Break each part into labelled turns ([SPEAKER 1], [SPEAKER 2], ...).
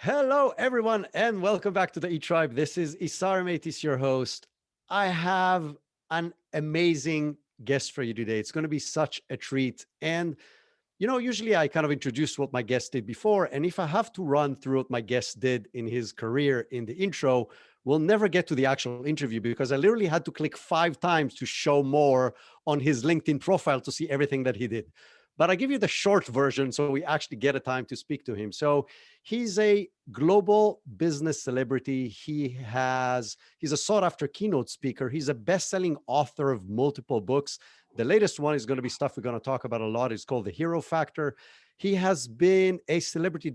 [SPEAKER 1] Hello, everyone, and welcome back to the E-Tribe. This is Isar Meitis, your host. I have an amazing guest for you today. It's going to be such a treat. And, usually I kind of introduce what my guest did before. And if I have to run through what my guest did in his career in the intro, we'll never get to the actual interview because I literally had to click 5 times to show more on his LinkedIn profile to see everything that he did. But I give you the short version so we actually get a time to speak to him. So he's a global business celebrity. He's a sought after keynote speaker. He's a best-selling author of multiple books. The latest one is going to be stuff we're going to talk about a lot. It's called The Hero Factor. He has been a celebrity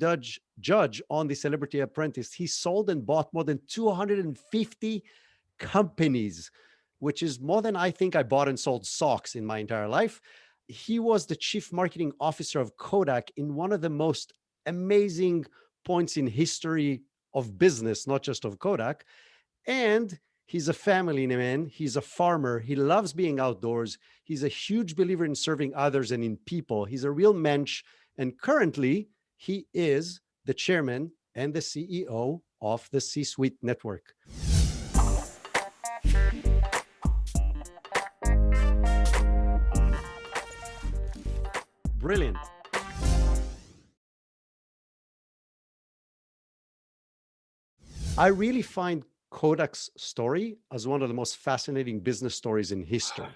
[SPEAKER 1] judge on The Celebrity Apprentice. He sold and bought more than 250 companies, which is more than I think I bought and sold socks in my entire life. He was the chief marketing officer of Kodak in one of the most amazing points in history of business, not just of Kodak. And he's a family man. He's a farmer. He loves being outdoors. He's a huge believer in serving others and in people. He's a real mensch. And currently, he is the chairman and the CEO of the C-Suite Network. Brilliant. I really find Kodak's story as one of the most fascinating business stories in history.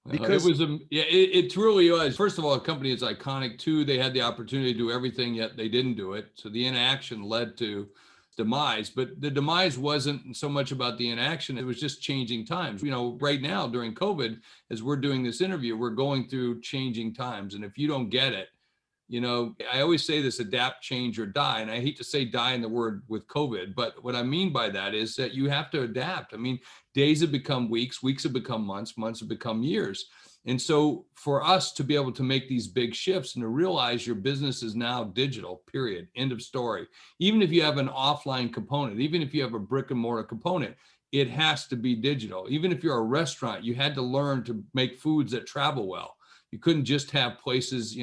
[SPEAKER 2] Because it truly was. First of all, a company is iconic. Two, they had the opportunity to do everything, yet they didn't do it. So the inaction led to demise, but the demise wasn't so much about the inaction. It was just changing times. Right now during COVID, as we're doing this interview, we're going through changing times. And if you don't get it, I always say this: adapt, change, or die. And I hate to say die in the word with COVID, but what I mean by that is that you have to adapt. I mean, days have become weeks, weeks have become months, months have become years. And so for us to be able to make these big shifts and to realize your business is now digital, period, end of story. Even if you have an offline component, even if you have a brick and mortar component, it has to be digital. Even if you're a restaurant, you had to learn to make foods that travel well. You couldn't just have places,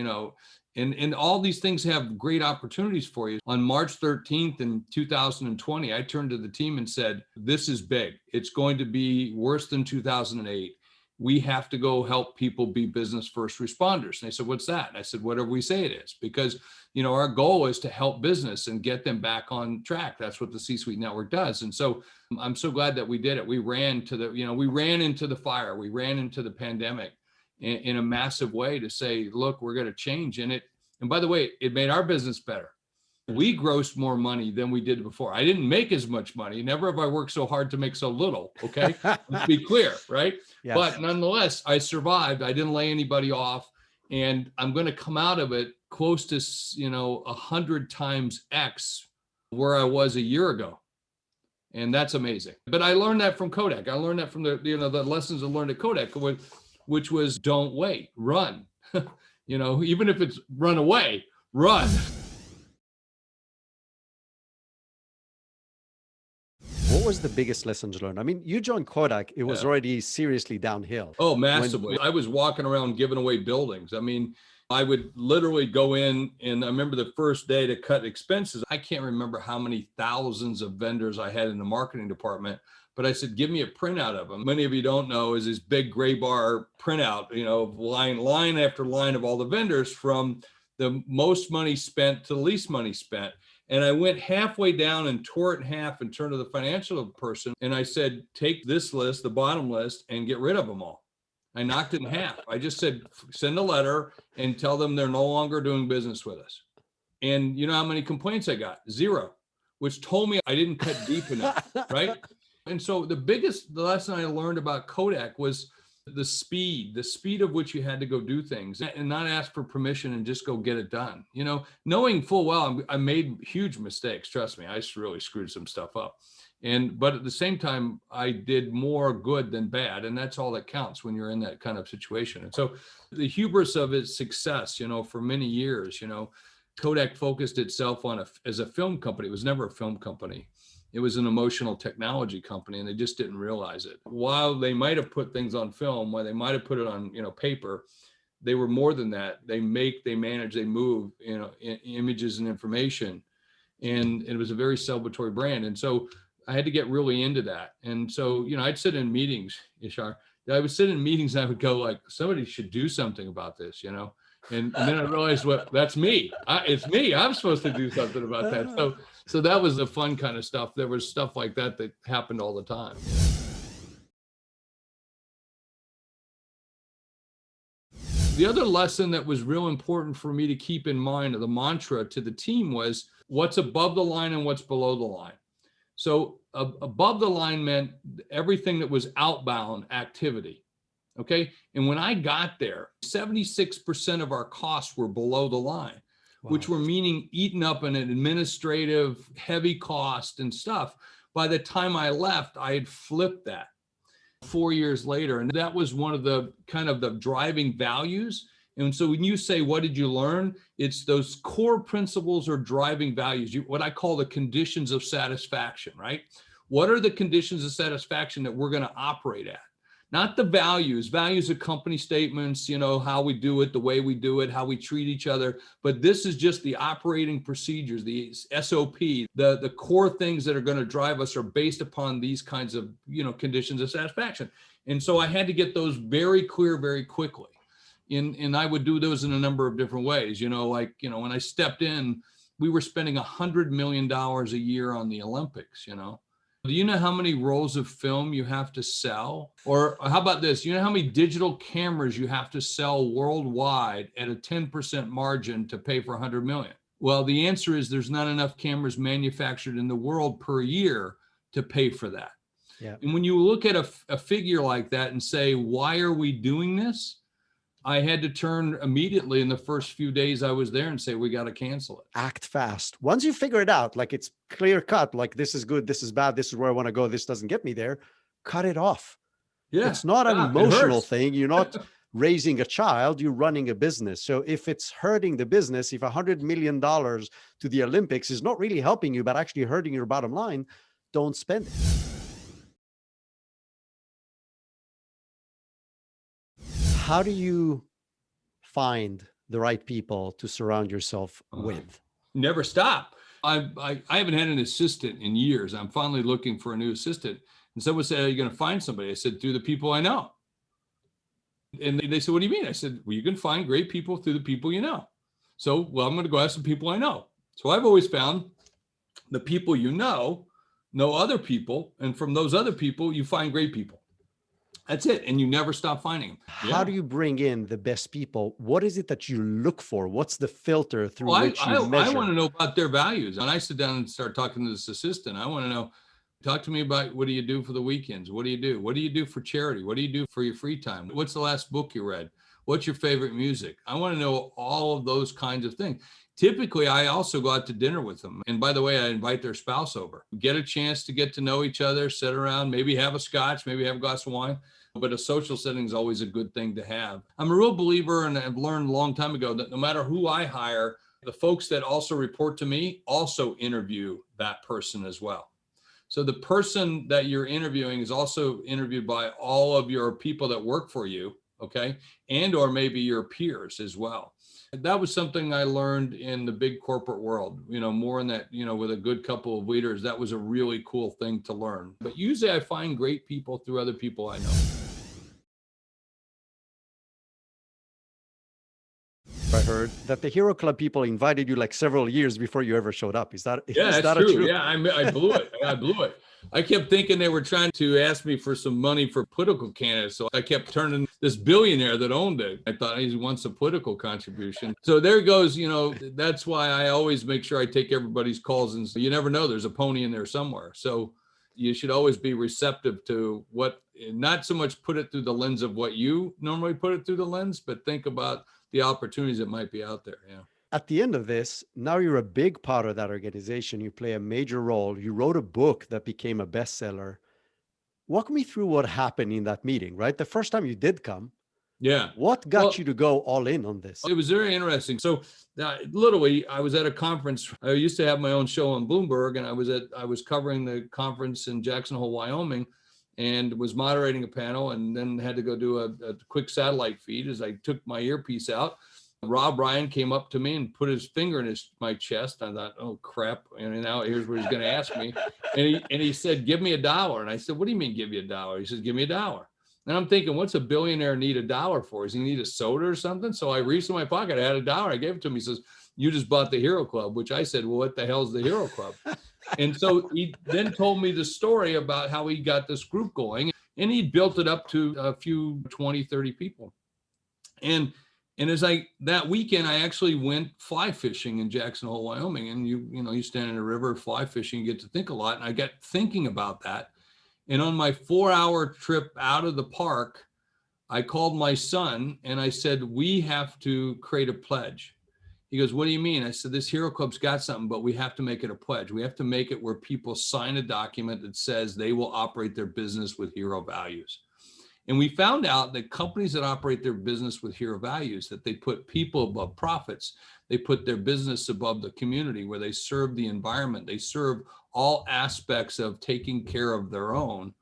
[SPEAKER 2] and all these things have great opportunities for you. On March 13th in 2020, I turned to the team and said, this is big. It's going to be worse than 2008. We have to go help people be business first responders. And they said, what's that? And I said, whatever we say it is, because our goal is to help business and get them back on track. That's what the C-Suite Network does. And so I'm so glad that we did it. We ran into the fire. We ran into the pandemic in a massive way to say, look, we're going to change in it. And by the way, it made our business better. We grossed more money than we did before. I didn't make as much money. Never have I worked so hard to make so little. Okay. Let's be clear, right? Yes. But nonetheless, I survived. I didn't lay anybody off. And I'm going to come out of it close to, 100 times X where I was a year ago. And that's amazing. But I learned that from Kodak. I learned that from the lessons I learned at Kodak, which was don't wait, run. Even if it's run away, run.
[SPEAKER 1] What was the biggest lessons learned? I mean, you joined Kodak, it was already seriously downhill.
[SPEAKER 2] Oh, massively. I was walking around giving away buildings. I mean, I would literally go in, and I remember the first day to cut expenses. I can't remember how many thousands of vendors I had in the marketing department, but I said, give me a printout of them. Many of you don't know is this big gray bar printout, line after line of all the vendors from the most money spent to the least money spent. And I went halfway down and tore it in half and turned to the financial person. And I said, take this list, the bottom list, and get rid of them all. I knocked it in half. I just said, send a letter and tell them they're no longer doing business with us. And you know how many complaints I got? 0, which told me I didn't cut deep enough, right? And so the lesson I learned about Kodak was the speed of which you had to go do things and not ask for permission and just go get it done. Knowing full well I made huge mistakes. Trust me, I really screwed some stuff up. But at the same time, I did more good than bad. And that's all that counts when you're in that kind of situation. And so the hubris of its success, for many years, Kodak focused itself on as a film company. It was never a film company. It was an emotional technology company, and they just didn't realize it. While they might have put things on film, while they might have put it on, paper, they were more than that. They manage, they move, images and information. and it was a very celebratory brand. And so I had to get really into that. And so, I'd sit in meetings, Ishar. I would sit in meetings and I would go like, somebody should do something about this, And then I realized, that's me. It's me. I'm supposed to do something about that. So that was the fun kind of stuff. There was stuff like that happened all the time. The other lesson that was real important for me to keep in mind, or the mantra to the team, was what's above the line and what's below the line. So above the line meant everything that was outbound activity. Okay. And when I got there, 76% of our costs were below the line, which were meaning eating up an administrative heavy cost and stuff. By the time I left, I had flipped that 4 years later. And that was one of the kind of the driving values. And so when you say, what did you learn? It's those core principles or driving values, what I call the conditions of satisfaction, right? What are the conditions of satisfaction that we're going to operate at? Not the values. Values are company statements, how we do it, the way we do it, how we treat each other. But this is just the operating procedures, the SOP, the core things that are going to drive us are based upon these kinds of, conditions of satisfaction. And so I had to get those very clear, very quickly. And I would do those in a number of different ways, when I stepped in, we were spending $100 million a year on the Olympics, Do you know how many rolls of film you have to sell? Or how about this? You know how many digital cameras you have to sell worldwide at a 10% margin to pay for 100 million? Well, the answer is there's not enough cameras manufactured in the world per year to pay for that. Yeah. And when you look at a figure like that and say, why are we doing this? I had to turn immediately in the first few days I was there and say, we got to cancel it.
[SPEAKER 1] Act fast. Once you figure it out, like it's clear cut, like this is good, this is bad, this is where I want to go, this doesn't get me there, cut it off. Yeah, it's not an emotional thing. You're not raising a child, you're running a business. So if it's hurting the business, if $100 million to the Olympics is not really helping you, but actually hurting your bottom line, don't spend it. How do you find the right people to surround yourself with?
[SPEAKER 2] Never stop. I haven't had an assistant in years. I'm finally looking for a new assistant. And someone said, are you going to find somebody? I said, through the people I know. And they said, what do you mean? I said, well, you can find great people through the people you know. So, I'm going to go ask some people I know. So I've always found the people you know other people. And from those other people, you find great people. That's it. And you never stop finding them.
[SPEAKER 1] How do you bring in the best people? What is it that you look for? What's the filter through which you measure?
[SPEAKER 2] I want to know about their values. When I sit down and start talking to this assistant, I want to know, talk to me about what do you do for the weekends? What do you do? What do you do for charity? What do you do for your free time? What's the last book you read? What's your favorite music? I want to know all of those kinds of things. Typically, I also go out to dinner with them. And by the way, I invite their spouse over. Get a chance to get to know each other, sit around, maybe have a scotch, maybe have a glass of wine. But a social setting is always a good thing to have. I'm a real believer, and I've learned a long time ago that no matter who I hire, the folks that also report to me also interview that person as well. So the person that you're interviewing is also interviewed by all of your people that work for you, okay? And or maybe your peers as well. That was something I learned in the big corporate world, more in that, with a good couple of leaders. That was a really cool thing to learn. But usually I find great people through other people I know.
[SPEAKER 1] I heard that the Hero Club people invited you like several years before you ever showed up. Is that
[SPEAKER 2] true? Yeah, I blew it. I blew it. I kept thinking they were trying to ask me for some money for political candidates. So I kept turning this billionaire that owned it. I thought he wants a political contribution. So there goes, that's why I always make sure I take everybody's calls. And you never know, there's a pony in there somewhere. So you should always be receptive to what, not so much put it through the lens of what you normally put it through the lens, but think about the opportunities that might be out there. Yeah.
[SPEAKER 1] At the end of this, now you're a big part of that organization. You play a major role. You wrote a book that became a bestseller. Walk me through what happened in that meeting, right? The first time you did come.
[SPEAKER 2] Yeah.
[SPEAKER 1] What got you to go all in on this?
[SPEAKER 2] It was very interesting. So literally, I was at a conference. I used to have my own show on Bloomberg, and I was covering the conference in Jackson Hole, Wyoming, and was moderating a panel, and then had to go do a quick satellite feed as I took my earpiece out. Rob Ryan came up to me and put his finger in my chest. I thought, oh crap. And now here's what he's going to ask me. And he said, give me $1. And I said, what do you mean give you $1? He says, give me $1. And I'm thinking, what's a billionaire need $1 for? Does he need a soda or something? So I reached in my pocket, I had $1. I gave it to him. He says, you just bought the Hero Club, which I said, well, what the hell's the Hero Club? And so he then told me the story about how he got this group going, and he built it up to a few 20, 30 people. And that weekend, I actually went fly fishing in Jackson Hole, Wyoming. And you stand in a river, fly fishing, you get to think a lot. And I got thinking about that. And on my 4-hour trip out of the park, I called my son and I said, we have to create a pledge. He goes, what do you mean? I said, this Hero Club's got something, but we have to make it a pledge. We have to make it where people sign a document that says they will operate their business with hero values. And we found out that companies that operate their business with hero values, that they put people above profits, they put their business above the community, where they serve the environment, they serve all aspects of taking care of their own.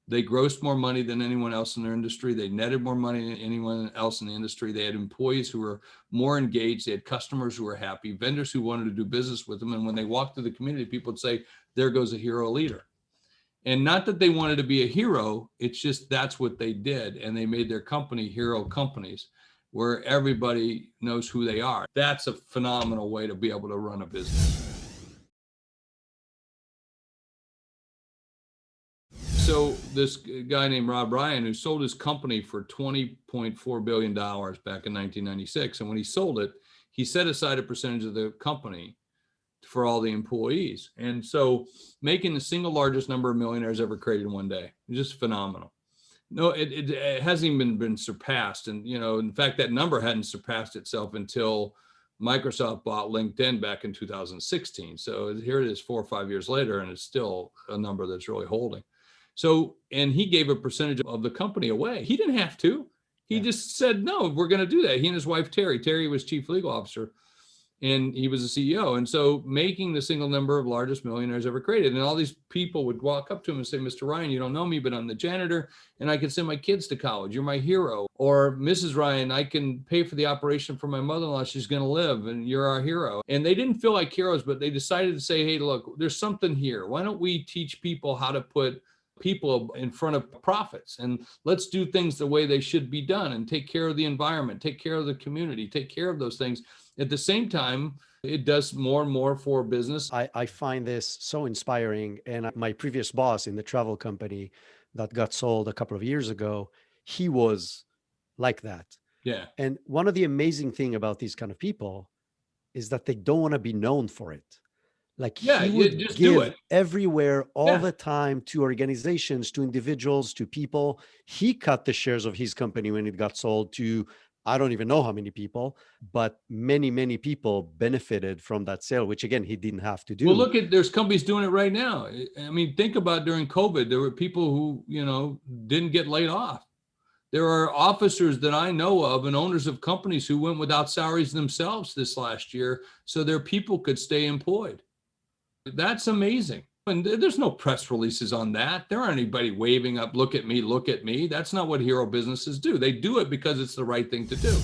[SPEAKER 2] They grossed more money than anyone else in their industry. They netted more money than anyone else in the industry. They had employees who were more engaged. They had customers who were happy, vendors who wanted to do business with them. And when they walked through the community, people would say, there goes a hero leader. And not that they wanted to be a hero, it's just that's what they did. And they made their company hero companies, where everybody knows who they are. That's a phenomenal way to be able to run a business. So this guy named Rob Ryan, who sold his company for $20.4 billion back in 1996. And when he sold it, he set aside a percentage of the company for all the employees. And so making the single largest number of millionaires ever created in one day, just phenomenal. No, it hasn't even been surpassed. And, in fact, that number hadn't surpassed itself until Microsoft bought LinkedIn back in 2016. So here it is 4 or 5 years later, and it's still a number that's really holding. So, and he gave a percentage of the company away. He didn't have to. He just said, no, we're going to do that. He and his wife, Terry was chief legal officer, and he was the CEO. And so making the single number of largest millionaires ever created. And all these people would walk up to him and say, Mr. Ryan, you don't know me, but I'm the janitor and I can send my kids to college. You're my hero. Or Mrs. Ryan, I can pay for the operation for my mother-in-law. She's going to live and you're our hero. And they didn't feel like heroes, but they decided to say, hey, look, there's something here. Why don't we teach people how to put people in front of profits, and let's do things the way they should be done and take care of the environment, take care of the community, take care of those things. At the same time, it does more and more for business.
[SPEAKER 1] I find this so inspiring. And my previous boss in the travel company that got sold a couple of years ago, he was like that.
[SPEAKER 2] Yeah.
[SPEAKER 1] And one of the amazing thing about these kind of people is that they don't want to be known for it. Like he would
[SPEAKER 2] just
[SPEAKER 1] give
[SPEAKER 2] do it
[SPEAKER 1] everywhere, all the time, to organizations, to individuals, to people. He cut the shares of his company when it got sold to, I don't even know how many people, but many, many people benefited from that sale, which again, he didn't have to do.
[SPEAKER 2] Well, there's companies doing it right now. I mean, think about during COVID, there were people who, didn't get laid off. There are officers that I know of and owners of companies who went without salaries themselves this last year so their people could stay employed. That's amazing. And there's no press releases on that. There aren't anybody waving up, look at me, look at me. That's not what hero businesses do. They do it because it's the right thing to do.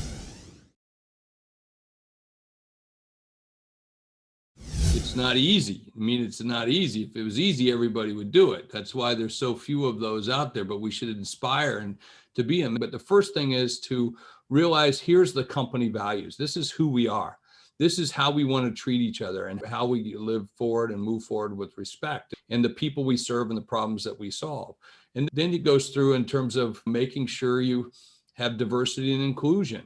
[SPEAKER 2] It's not easy. I mean, it's not easy. If it was easy, everybody would do it. That's why there's so few of those out there, but we should inspire and to be them. But the first thing is to realize here's the company values. This is who we are. This is how we want to treat each other and how we live forward and move forward with respect and the people we serve and the problems that we solve. And then it goes through in terms of making sure you have diversity and inclusion,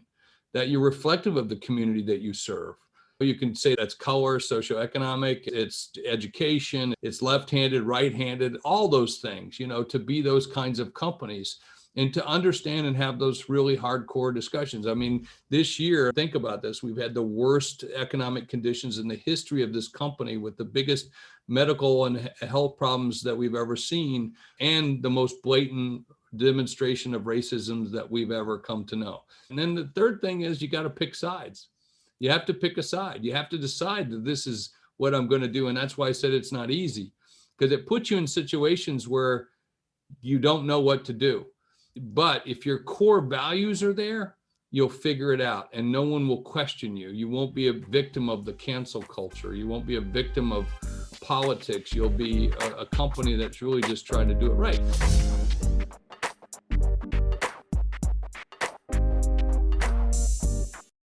[SPEAKER 2] that you're reflective of the community that you serve. You can say that's color, socioeconomic, it's education, it's left-handed, right-handed, all those things, to be those kinds of companies. And to understand and have those really hardcore discussions. I mean, this year, think about this, we've had the worst economic conditions in the history of this company with the biggest medical and health problems that we've ever seen and the most blatant demonstration of racism that we've ever come to know. And then the third thing is you got to pick sides. You have to pick a side. You have to decide that this is what I'm going to do. And that's why I said it's not easy, because it puts you in situations where you don't know what to do. But if your core values are there, you'll figure it out and no one will question you. You won't be a victim of the cancel culture. You won't be a victim of politics. You'll be a company that's really just trying to do it right.